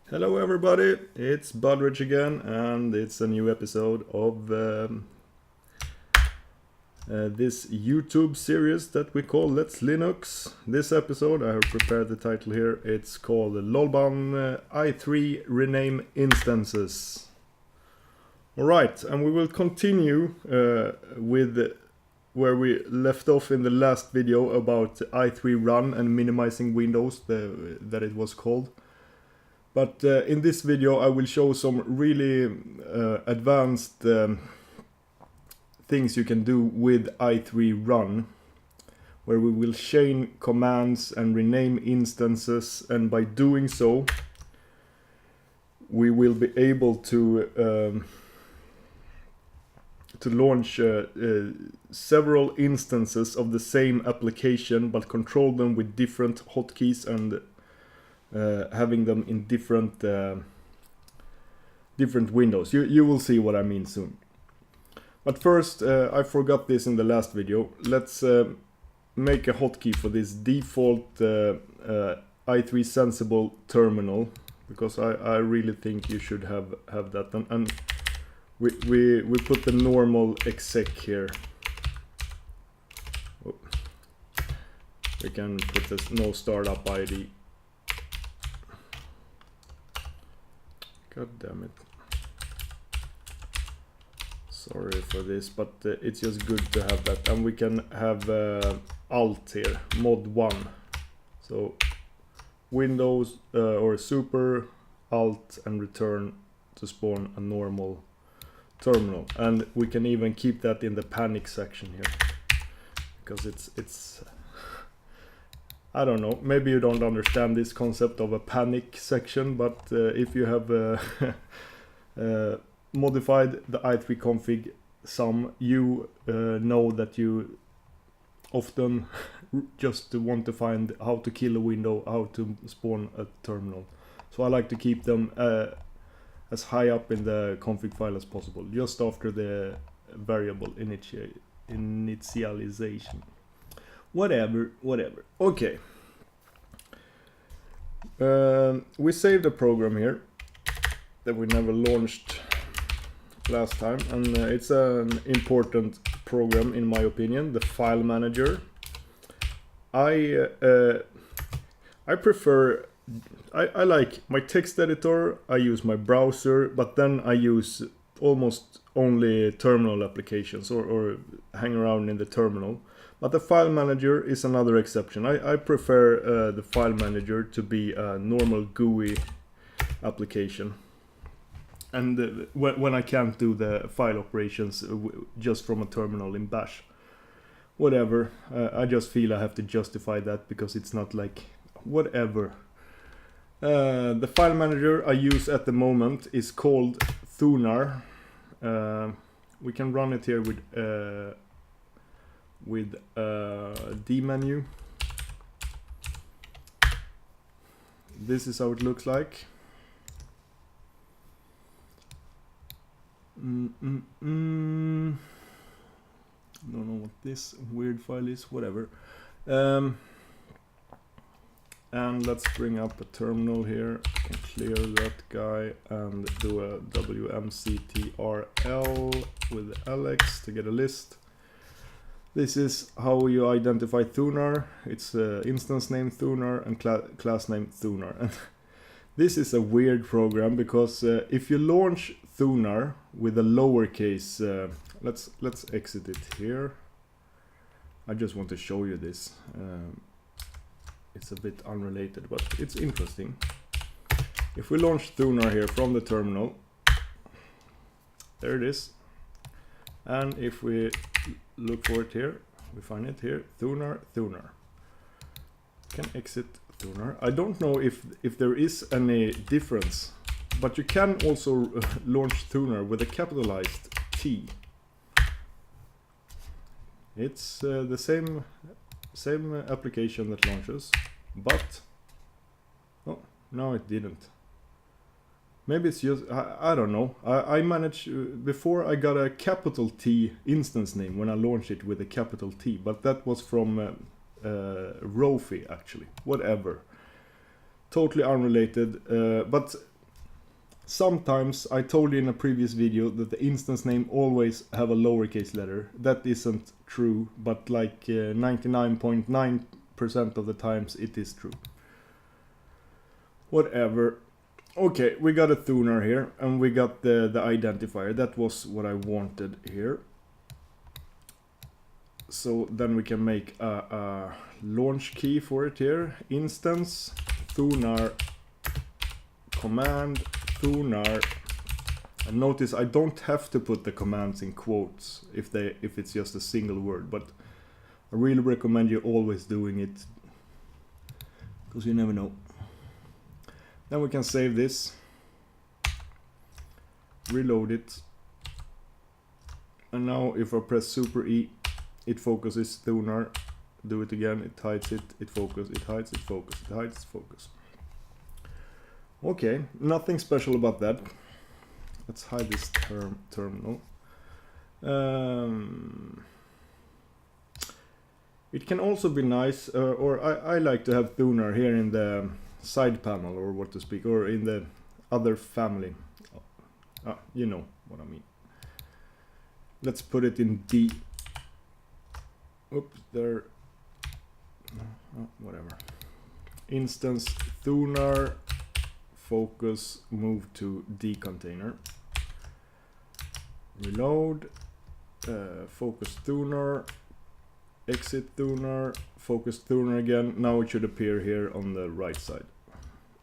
Hello everybody, it's Budrich again, and it's a new episode of this YouTube series that we call Let's Linux. This episode, I have prepared the title here, it's called Lolban i3 Rename Instances. Alright, and we will continue with where we left off in the last video about i3 run and minimizing windows, that it was called. But in this video I will show some really advanced things you can do with i3 run, where we will chain commands and rename instances, and by doing so we will be able to launch several instances of the same application, but control them with different hotkeys and having them in different windows. You will see what I mean soon. But first, I forgot this in the last video. Let's make a hotkey for this default i3 sensible terminal, because I really think you should have that. And we put the normal exec here. Oh. We can put this no startup ID. God damn it. Sorry for this, but it's just good to have that. And we can have alt here, mod 1. So Windows or super alt and return to spawn a normal terminal. And we can even keep that in the panic section here, because it's I don't know, maybe you don't understand this concept of a panic section, but if you have modified the i3 config some, you know that you often just want to find how to kill a window, how to spawn a terminal. So I like to keep them as high up in the config file as possible, just after the variable initialization. Whatever. Okay. We saved a program here that we never launched last time, and it's an important program in my opinion, the filemanager. I prefer, I like my text editor, I use my browser, but then I use almost only terminal applications or hang around in the terminal. But the file manager is another exception. I prefer the file manager to be a normal GUI application. And when I can't do the file operations just from a terminal in bash. Whatever, I just feel I have to justify that, because it's not like, whatever. The file manager I use at the moment is called thunar. We can run it here with D menu. This is how it looks like. Don't know what this weird file is, whatever. And let's bring up a terminal here. I can clear that guy and do a wmctrl with Alex to get a list. This is how you identify thunar. It's instance name thunar and class name thunar. And this is a weird program, because if you launch thunar with a lowercase, let's exit it here. I just want to show you this. It's a bit unrelated, but it's interesting. If we launch thunar here from the terminal, there it is. And if we look for it here, we find it here, thunar. Can exit thunar. I don't know if there is any difference, but you can also launch thunar with a capitalized T. It's the same application that launches, but oh, no, it didn't. Maybe it's just, I don't know. I managed, before I got a capital T instance name when I launched it with a capital T, but that was from Rofi actually. Whatever. Totally unrelated, but Sometimes I told you in a previous video that the instance name always have a lowercase letter. That isn't true, but like 99.9% of the times it is true. Whatever. Okay, we got a thunar here, and we got the identifier. That was what I wanted here. So then we can make a launch key for it here. Instance thunar command thunar. And notice I don't have to put the commands in quotes if it's just a single word, but I really recommend you always doing it, because you never know. Then we can save this, reload it, and now if I press Super E, it focuses thunar. Do it again, it hides it, it focuses, it hides, it focuses, it hides, focus. Okay, nothing special about that. Let's hide this terminal. It can also be nice, or I like to have thunar here in the side panel, or what to speak, or in the other family. You know what I mean. Let's put it in D. Oops, there. Whatever. Instance thunar focus move to D container. Reload. Focus thunar. Exit thunar. Focus thunar again. Now it should appear here on the right side.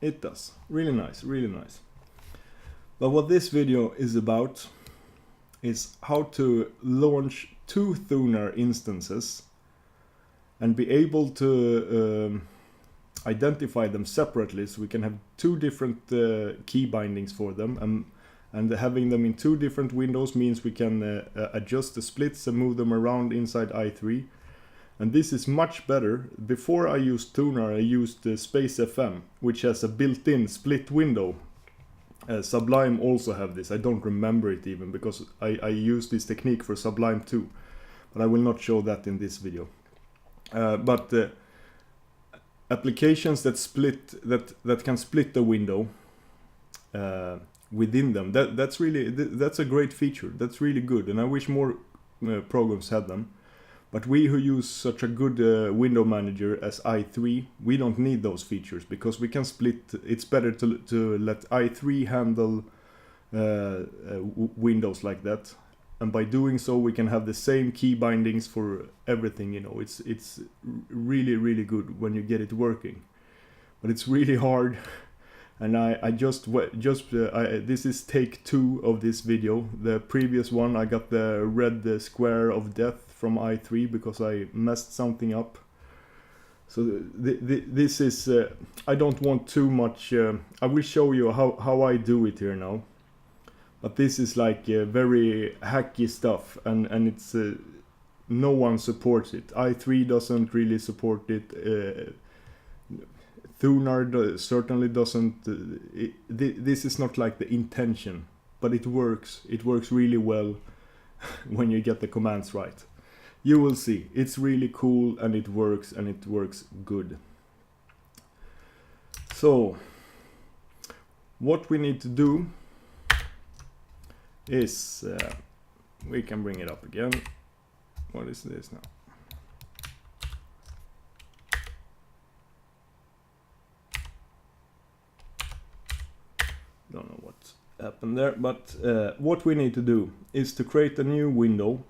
It does. Really nice, really nice. But what this video is about is how to launch 2 thunar instances and be able to identify them separately, so we can have 2 different key bindings for them, and having them in 2 different windows means we can adjust the splits and move them around inside i3. And this is much better. Before I used thunar, I used Space FM, which has a built-in split window. Sublime also have this. I don't remember it even, because I used this technique for Sublime too, but I will not show that in this video. But applications that split that can split the window within them, that's a great feature. That's really good, and I wish more programs had them. But we who use such a good window manager as i3, we don't need those features, because we can split. It's better to let i3 handle windows like that, and by doing so we can have the same key bindings for everything. You know, it's really good when you get it working, but it's really hard. And this is take 2 of this video. The previous one I got the red square of death from i3 because I messed something up. So this is I don't want too much. I will show you how I do it here now, but this is like very hacky stuff, and it's no one supports it. i3 doesn't really support it. Thunar certainly doesn't. This is not like the intention, but it works. It works really well when you get the commands right. You will see. It's really cool, and it works good. So what we need to do is we can bring it up again. What is this now? Don't know what happened there, but what we need to do is to create a new window,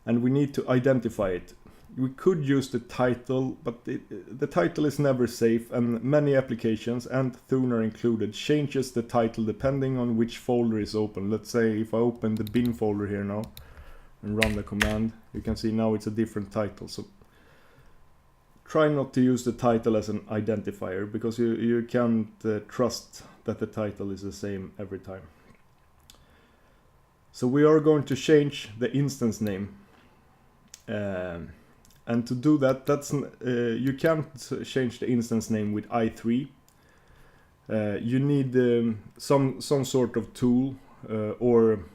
and we need to identify it. We could use the title, but the title is never safe, and many applications, and thunar included, changes the title depending on which folder is open. Let's say if I open the bin folder here now and run the command, you can see now it's a different title. So try not to use the title as an identifier, because you can't trust that the title is the same every time. So we are going to change the instance name, and to do that, you can't change the instance name with i3. You need some sort of tool, or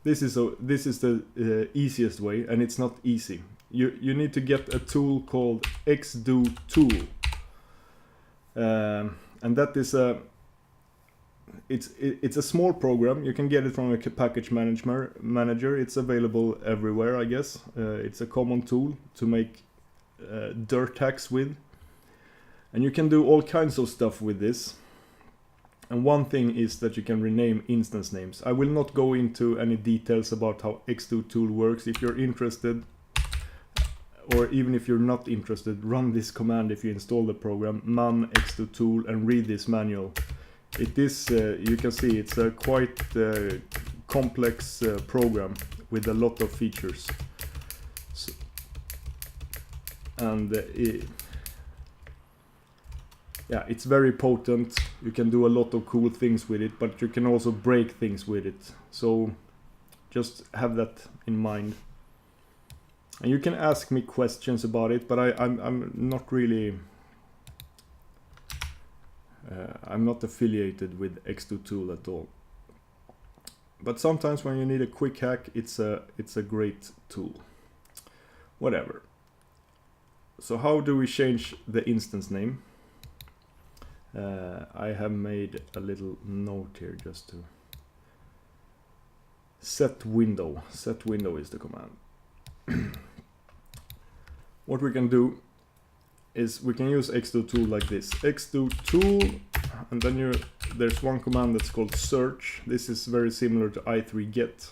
this is the easiest way, and it's not easy. You need to get a tool called xdotool, and that is it's a small program. You can get it from a package manager. It's available everywhere, I guess. It's a common tool to make dirt tags with, and you can do all kinds of stuff with this. And one thing is that you can rename instance names. I will not go into any details about how xdotool works. If you're interested, or even if you're not interested, run this command if you install the program, man xdotool, and read this manual. It is, you can see, it's a quite complex program with a lot of features. So, and yeah, it's very potent. You can do a lot of cool things with it, but you can also break things with it. So just have that in mind. And you can ask me questions about it, but I'm not really... I'm not affiliated with xdotool at all. But sometimes when you need a quick hack, it's a great tool. Whatever. So how do we change the instance name? I have made a little note here just to... set window. Set window is the command. What we can do is we can use xdotool like this. xdotool, and then there's one command that's called search. This is very similar to i3get.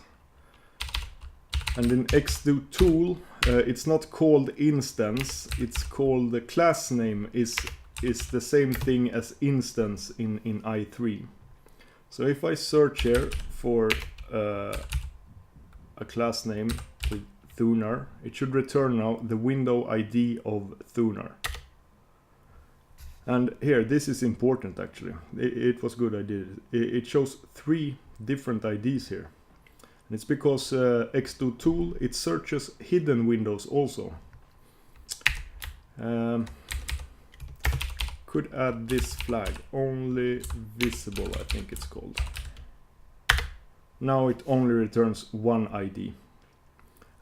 And in xdotool, it's not called instance, it's called the class name is the same thing as instance in i3. So if I search here for a class name with thunar, it should return now the window ID of thunar. And here, this is important actually. It was good I did it. It shows 3 different IDs here. And it's because xdotool, it searches hidden windows also. Could add this flag, only visible, I think it's called. Now it only returns 1 ID.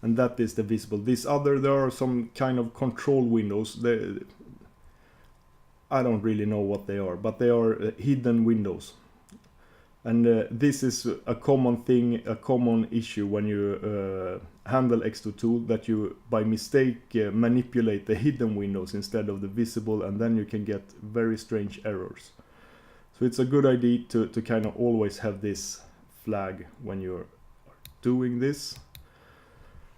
And that is the visible. This other, there are some kind of control windows. I don't really know what they are, but they are hidden windows. And this is a common thing, a common issue when you handle xdotool, that you by mistake manipulate the hidden windows instead of the visible, and then you can get very strange errors. So it's a good idea to kind of always have this flag when you're doing this.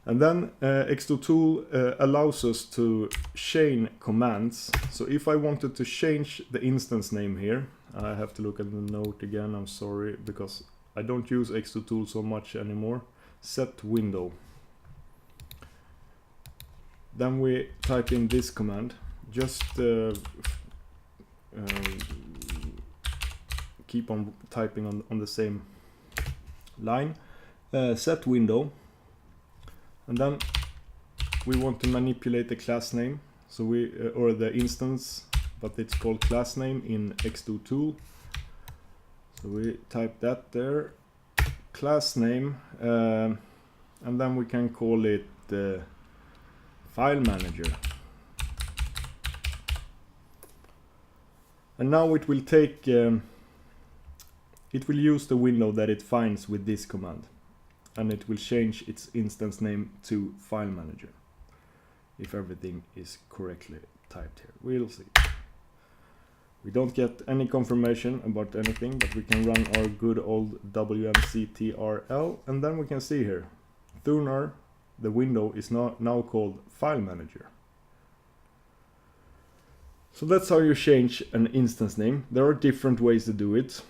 And then xdotool allows us to chain commands. So if I wanted to change the instance name here, I have to look at the note again, I'm sorry, because I don't use xdotool so much anymore. Set window. Then we type in this command. Just keep on typing on the same line. Set window. And then we want to manipulate the class name, so we or the instance, but it's called class name in xdotool. So we type that there, class name, and then we can call it filemanager. And now it will take, it will use the window that it finds with this command. And it will change its instance name to filemanager if everything is correctly typed here. We'll see. We don't get any confirmation about anything, but we can run our good old wmctrl, and then we can see here thunar, the window, is now called filemanager. So that's how you change an instance name. There are different ways to do it.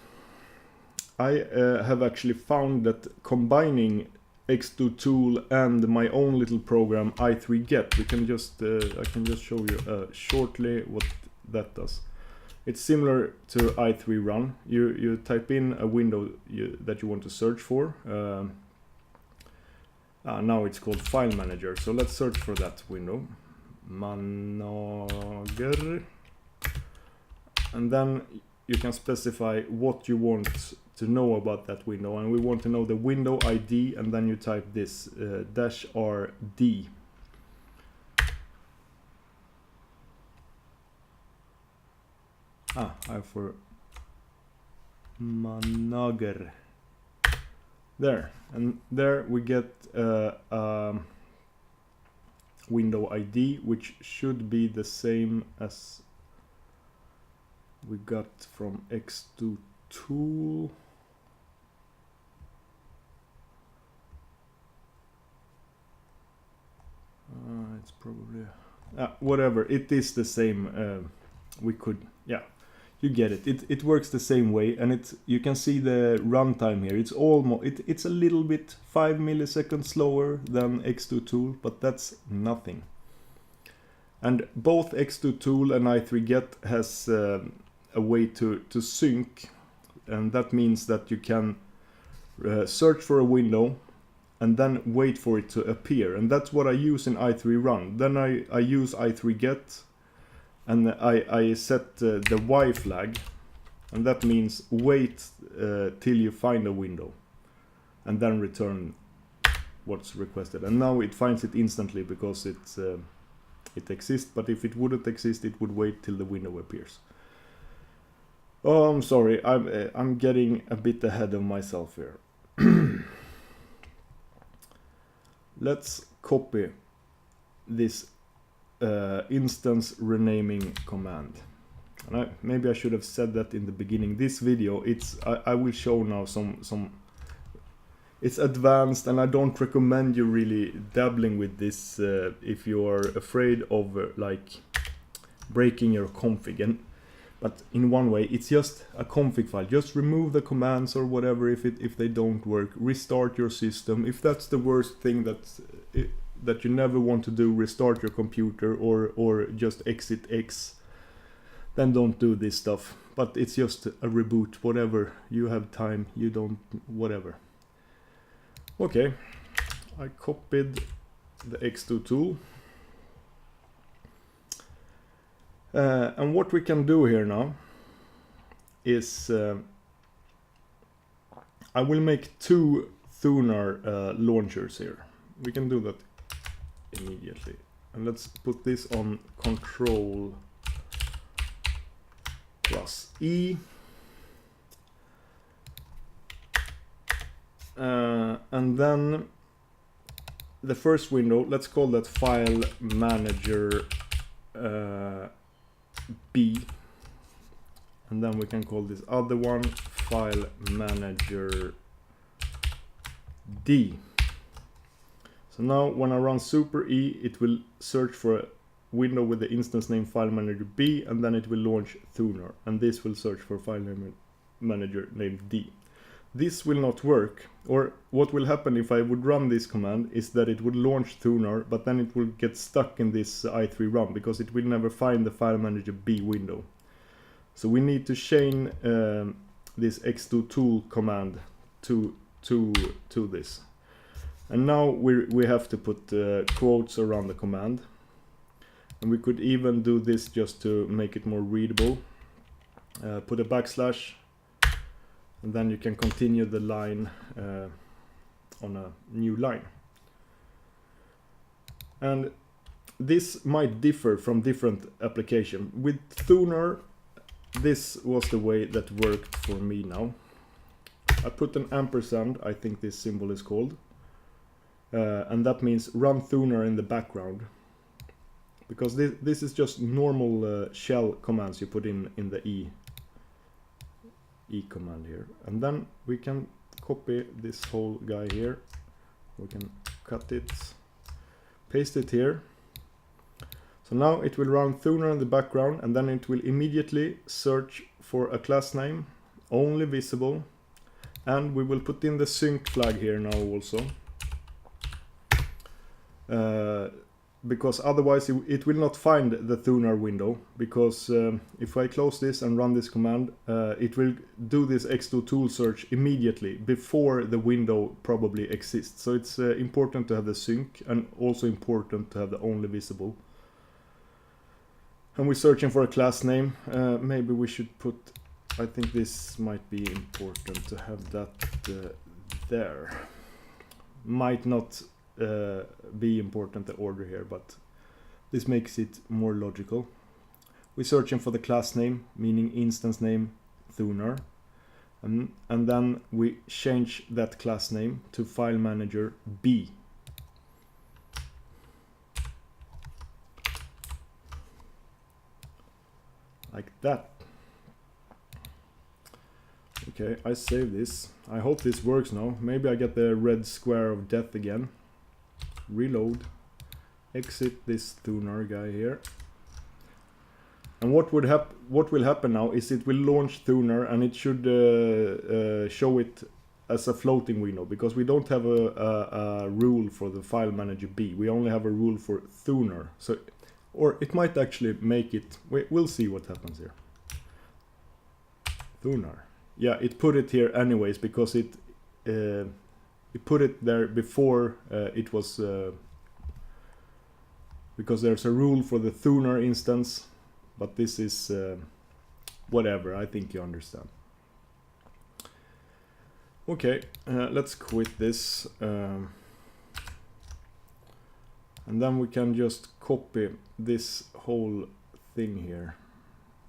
I have actually found that combining xdotool and my own little program i3get, we can just I can just show you shortly what that does. It's similar to i3 run. You type in a window that you want to search for. Now it's called filemanager. So let's search for that window. Manager. And then you can specify what you want to know about that window, and we want to know the window ID, and then you type this -rd. filemanager. There, and there we get window ID, which should be the same as we got from xdotool. It's probably whatever. It is the same. We could, yeah, you get it. It works the same way, and you can see the runtime here. It's almost it's a little bit 5 milliseconds slower than xdotool, but that's nothing. And both xdotool and i3get has a way to sync, and that means that you can search for a window and then wait for it to appear, and that's what I use in i3run. Then I use i3get, and I set the Y flag, and that means wait till you find a window and then return what's requested. And now it finds it instantly because it exists, but if it wouldn't exist, it would wait till the window appears. Oh, I'm sorry, I'm getting a bit ahead of myself here. Let's copy this instance renaming command. And maybe I should have said that in the beginning. This video, I will show now some. It's advanced, and I don't recommend you really dabbling with this if you are afraid of like breaking your config. But in one way, it's just a config file. Just remove the commands or whatever if they don't work. Restart your system. If that's the worst thing that you never want to do, restart your computer or just exit X, then don't do this stuff. But it's just a reboot. Whatever, you have time, you don't, whatever. Okay, I copied the xdotool. And what we can do here now is I will make 2 thunar launchers here. We can do that immediately. And let's put this on Control plus E. And then the first window, let's call that filemanager B, and then we can call this other one filemanager D. So now when I run super E, it will search for a window with the instance name filemanager B, and then it will launch thunar, and this will search for filemanager named D. This will not work, or what will happen if I would run this command is that it would launch thunar, but then it will get stuck in this i3run because it will never find the filemanager B window. So we need to chain this xdotool command to this. And now we have to put quotes around the command, and we could even do this just to make it more readable. Put a backslash, and then you can continue the line on a new line. And this might differ from different applications. With thunar, this was the way that worked for me now. I put an ampersand, I think this symbol is called, and that means run thunar in the background, because this is just normal shell commands you put in the E command here. And then we can copy this whole guy here, we can cut it, paste it here. So now it will run thunar in the background, and then it will immediately search for a class name only visible, and we will put in the sync flag here now also, because otherwise it will not find the thunar window, because if I close this and run this command, it will do this xdotool search immediately before the window probably exists. So it's important to have the sync, and also important to have the only visible. And we're searching for a class name. Maybe we should put, I think this might be important to have that there. Might not be important, the order here, but this makes it more logical. We're searching for the class name, meaning instance name thunar, and then we change that class name to filemanager B. Like that. Okay, I save this. I hope this works now. Maybe I get the red square of death again. Reload. Exit this thunar guy here. And what will happen now is it will launch thunar, and it should show it as a floating window, because we don't have a rule for the file manager B. We only have a rule for thunar. So, or it might actually make it. We'll see what happens here. Thunar. Yeah, it put it here anyways because it put it there before it was because there's a rule for the thunar instance, but this is whatever. I think you understand. Okay, let's quit this, and then we can just copy this whole thing here,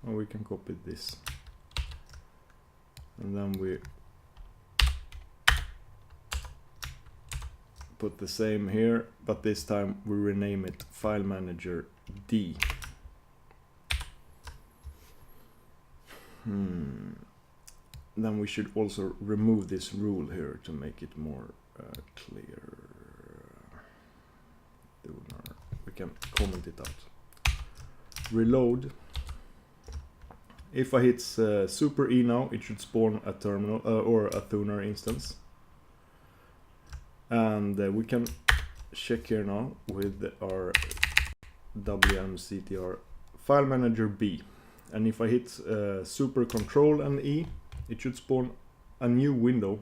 or we can copy this. And then we put the same here, but this time we rename it File Manager D. Then we should also remove this rule here to make it more clear. We can comment it out. Reload. If I hit Super E now, it should spawn a terminal or a thunar instance. And we can check here now with our wmctrl file manager B. And if I hit Super Control and E, it should spawn a new window.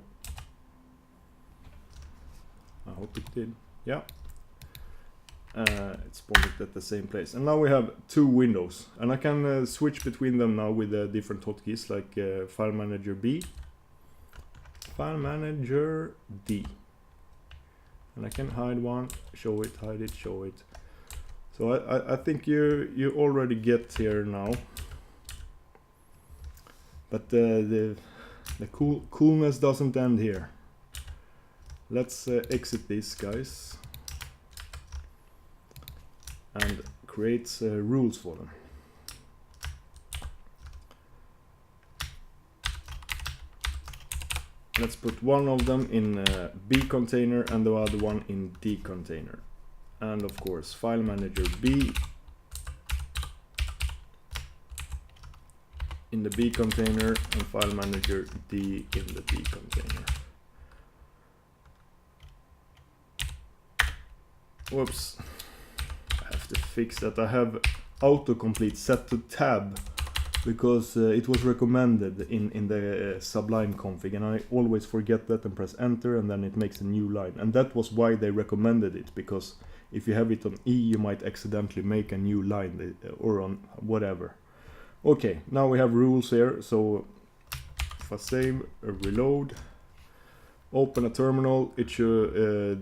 I hope it did. Yeah. It spawned it at the same place, and now we have two windows, and I can switch between them now with different hotkeys, like File Manager B, File Manager D, and I can hide one, show it, hide it, show it. So I think you already get here now, but the coolness doesn't end here. Let's exit these guys and creates rules for them. Let's put one of them in B container and the other one in D container. And of course, File Manager B in the B container and File Manager D in the D container. Whoops. To fix that. I have autocomplete set to tab because it was recommended in the Sublime config, and I always forget that and press enter, and then it makes a new line. And that was why they recommended it, because if you have it on E, you might accidentally make a new line, or on whatever. Okay, now we have rules here. So if I save, reload, open a terminal, it should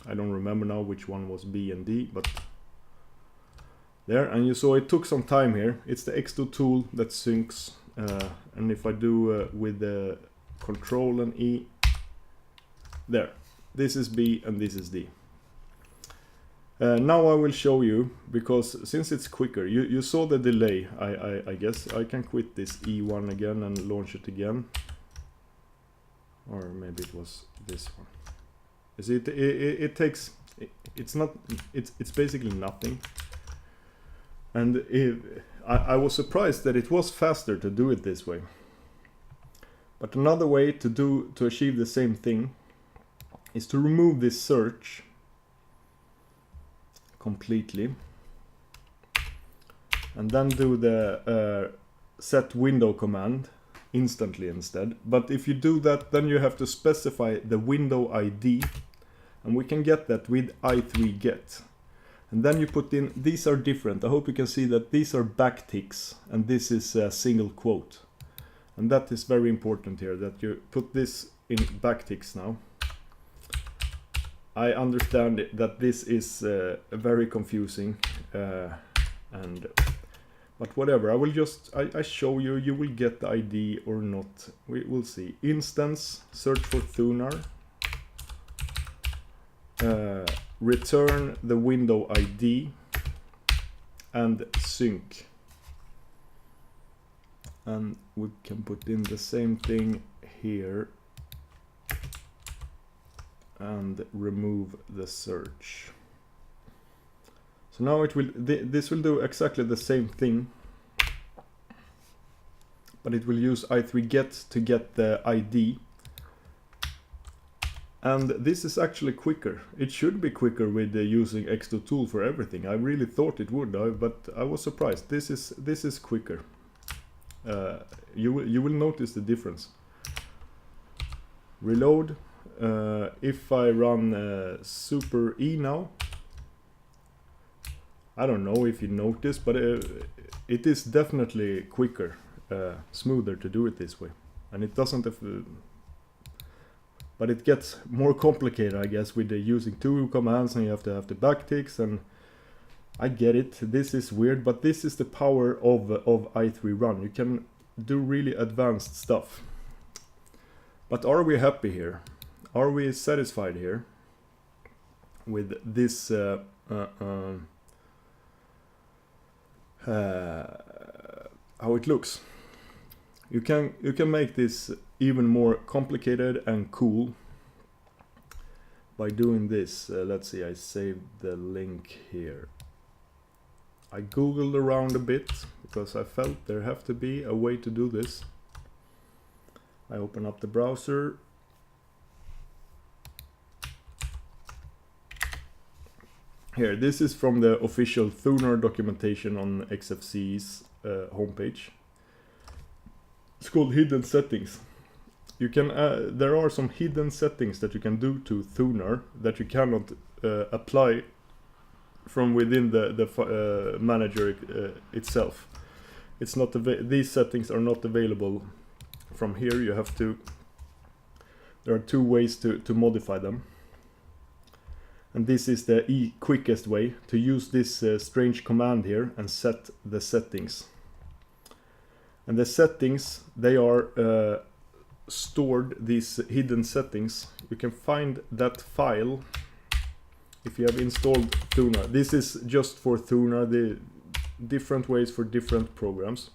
I don't remember now which one was B and D, but there, and you saw it took some time here. It's the xdotool that syncs, and if I do with the Control and E, there, this is B and this is D. Now I will show you, because since it's quicker, you saw the delay. I guess I can quit this E1 again and launch it again, or maybe it was this one. You see, it takes, it's basically nothing. And I was surprised that it was faster to do it this way. But another way to achieve the same thing is to remove this search completely, and then do the set window command instantly instead. But if you do that, then you have to specify the window ID, and we can get that with i3 get. And then you put in, these are different. I hope you can see that these are backticks and this is a single quote. And that is very important here, that you put this in backticks now. I understand that this is very confusing, But whatever, I will just, I show you, you will get the ID or not. We will see. Instance, search for thunar. Return the window ID and sync. And we can put in the same thing here and remove the search. So now it will, this will do exactly the same thing, but it will use i3get to get the ID. And this is actually quicker. It should be quicker with using xdotool for everything. I really thought it would, but I was surprised. This is quicker. You will notice the difference. Reload. If I run super E now, I don't know if you notice, but it is definitely quicker, smoother to do it this way, and it doesn't have. But it gets more complicated, I guess, with using two commands, and you have to have the backticks, and I get it. This is weird, but this is the power of i3 run. You can do really advanced stuff. But are we happy here? Are we satisfied here with this? How it looks. You can make this even more complicated and cool by doing this. Let's see, I saved the link here. I googled around a bit because I felt there have to be a way to do this. I open up the browser. Here, this is from the official thunar documentation on xfce's homepage. It's called hidden settings. You can there are some hidden settings that you can do to thunar that you cannot apply from within the manager itself. It's not these settings are not available from here. You have to. There are two ways to modify them. And this is the quickest way to use this strange command here and set the settings. And the settings, they are stored, these hidden settings. You can find that file if you have installed thunar. This is just for thunar, the different ways for different programs.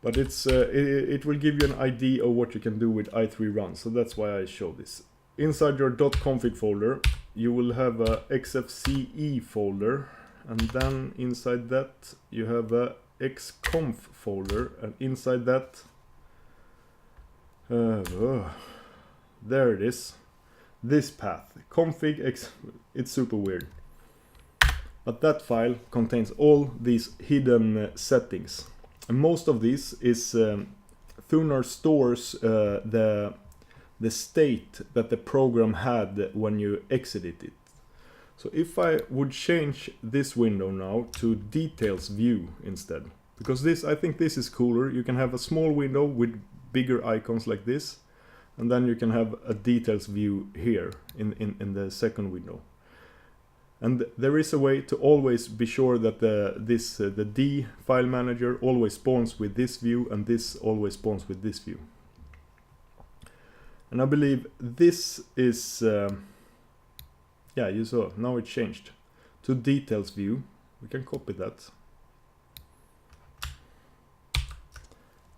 But it will give you an idea of what you can do with i3 run. So that's why I show this. Inside your .config folder, you will have a xfce folder, and then inside that you have a xconf folder, and inside that there it is, this path config x. It's super weird, but that file contains all these hidden settings, and most of these is thunar stores the state that the program had when you exited it. So if I would change this window now to details view instead, because this, I think this is cooler. You can have a small window with bigger icons like this, and then you can have a details view here in the second window. And there is a way to always be sure that the D file manager always spawns with this view, and this always spawns with this view. And I believe this is, yeah, you saw, now it changed to details view. We can copy that.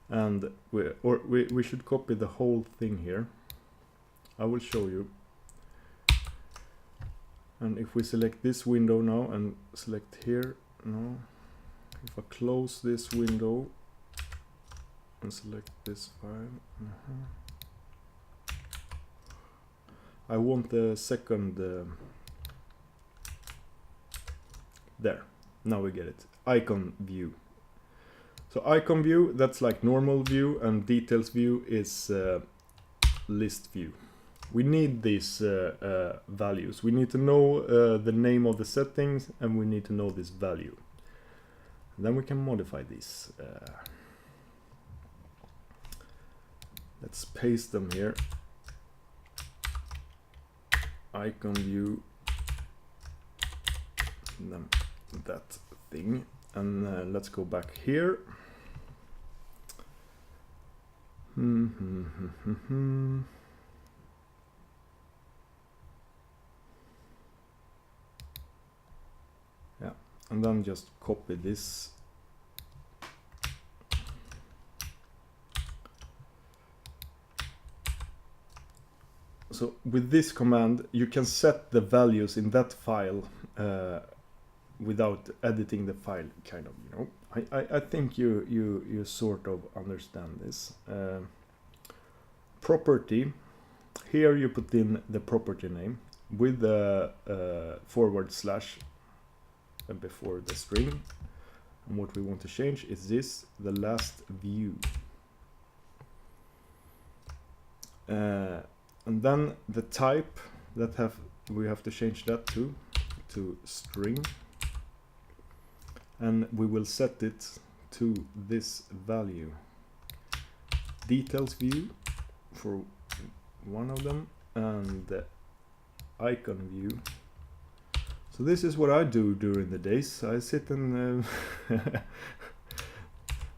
And we should copy the whole thing here. I will show you. And if we select this window now and select here, no. If I close this window and select this file, I want the second, there, now we get it, icon view. So icon view, that's like normal view, and details view is list view. We need these values. We need to know the name of the settings, and we need to know this value. And then we can modify these. Let's paste them here. Icon view, and then that thing. And let's go back here. Yeah, and then just copy this. So with this command, you can set the values in that file without editing the file, kind of, you know. I think you sort of understand this. Property, here you put in the property name with the / before the string. And what we want to change is this, the last view. And then the type that we have to change that to string, and we will set it to this value, details view for one of them, and the icon view. So this is what I do during the days. I sit and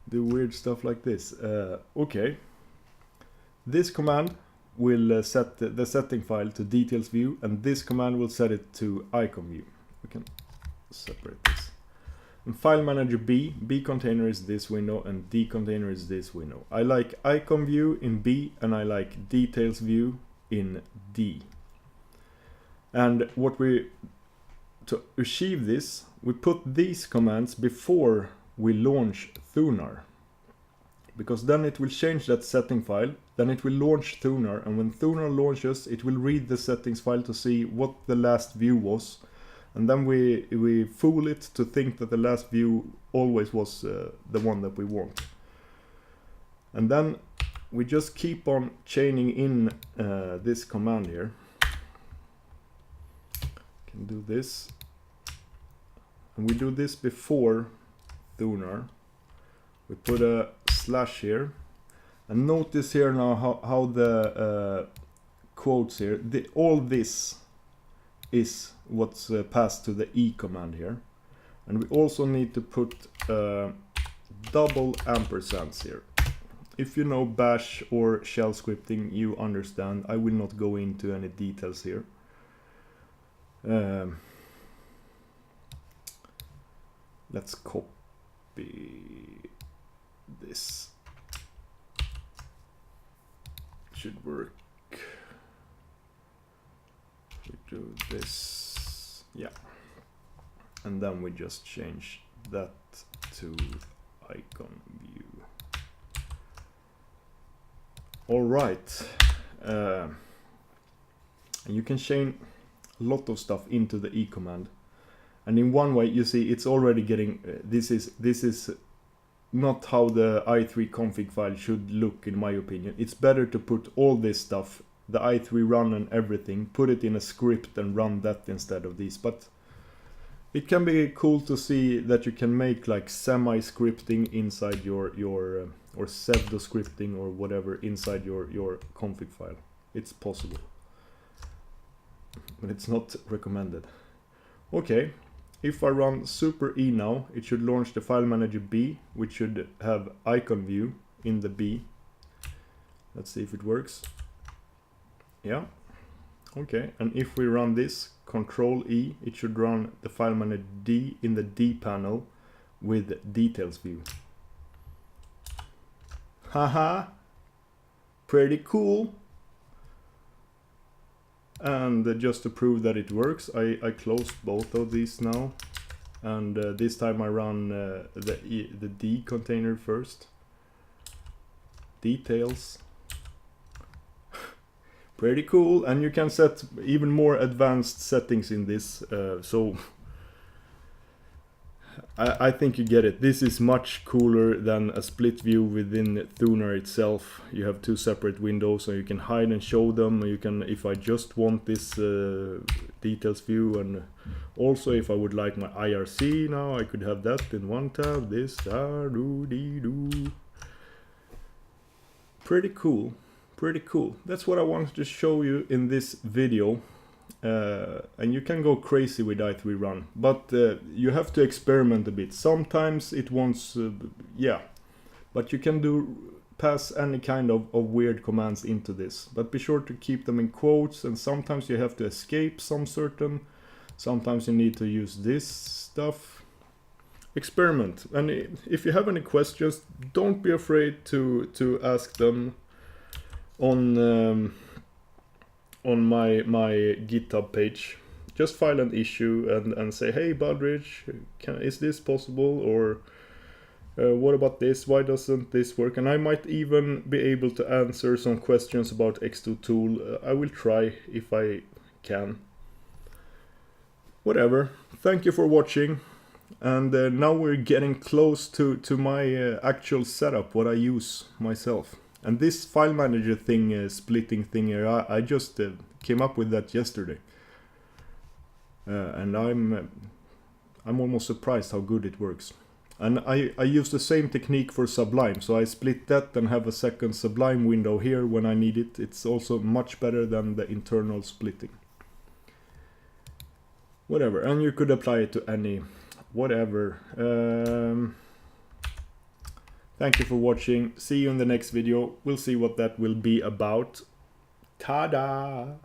do weird stuff like this. Okay, this command will set the setting file to details view, and this command will set it to icon view. We can separate this. And file manager B container is this window, and D container is this window. I like icon view in B, and I like details view in D. And to achieve this, we put these commands before we launch Thunar, because then it will change that setting file, then it will launch Thunar, and when Thunar launches, it will read the settings file to see what the last view was, and then we fool it to think that the last view always was the one that we want. And then we just keep on chaining in this command here. Can do this, and we do this before Thunar. We put a slash here, and notice here now how the quotes here, all this is what's passed to the E command here. And we also need to put double ampersands here. If you know bash or shell scripting, you understand. I will not go into any details here. Let's copy this. Should work. We do this, yeah, and then we just change that to icon view. All right, and you can chain a lot of stuff into the E command, and in one way, you see, it's already getting. This is not how the i3 config file should look, in my opinion. It's better to put all this stuff, the i3 run and everything, put it in a script and run that instead of these. But it can be cool to see that you can make like semi-scripting inside your or pseudo scripting or whatever inside your config file. It's possible, but it's not recommended. Okay. If I run super E now, it should launch the file manager B, which should have icon view in the B. Let's see if it works. Yeah. Okay. And if we run this, Control E, it should run the file manager D in the D panel with details view. Haha. Pretty cool. And just to prove that it works, I closed both of these now, and this time I run the D container first. Details. Pretty cool, and you can set even more advanced settings in this, so I think you get it. This is much cooler than a split view within Thunar itself. You have two separate windows, so you can hide and show them. You can, if I just want this details view, and also if I would like my IRC now, I could have that in one tab. This, do. Pretty cool, pretty cool. That's what I wanted to show you in this video. and you can go crazy with i3 run, but you have to experiment a bit. Sometimes it wants, but you can pass any kind of weird commands into this, but be sure to keep them in quotes, and sometimes you have to escape sometimes you need to use this stuff. Experiment, and if you have any questions, don't be afraid to ask them on my GitHub page. Just file an issue and say, hey Budrich, is this possible, or what about this, why doesn't this work? And I might even be able to answer some questions about xdotool. I will try if I can. Whatever, thank you for watching, and now we're getting close to my actual setup, what I use myself. And this file manager thing, splitting thing here, I just came up with that yesterday. And I'm almost surprised how good it works. And I use the same technique for Sublime, so I split that and have a second Sublime window here when I need it. It's also much better than the internal splitting. Whatever, and you could apply it to any, whatever. Thank you for watching. See you in the next video. We'll see what that will be about. Ta-da!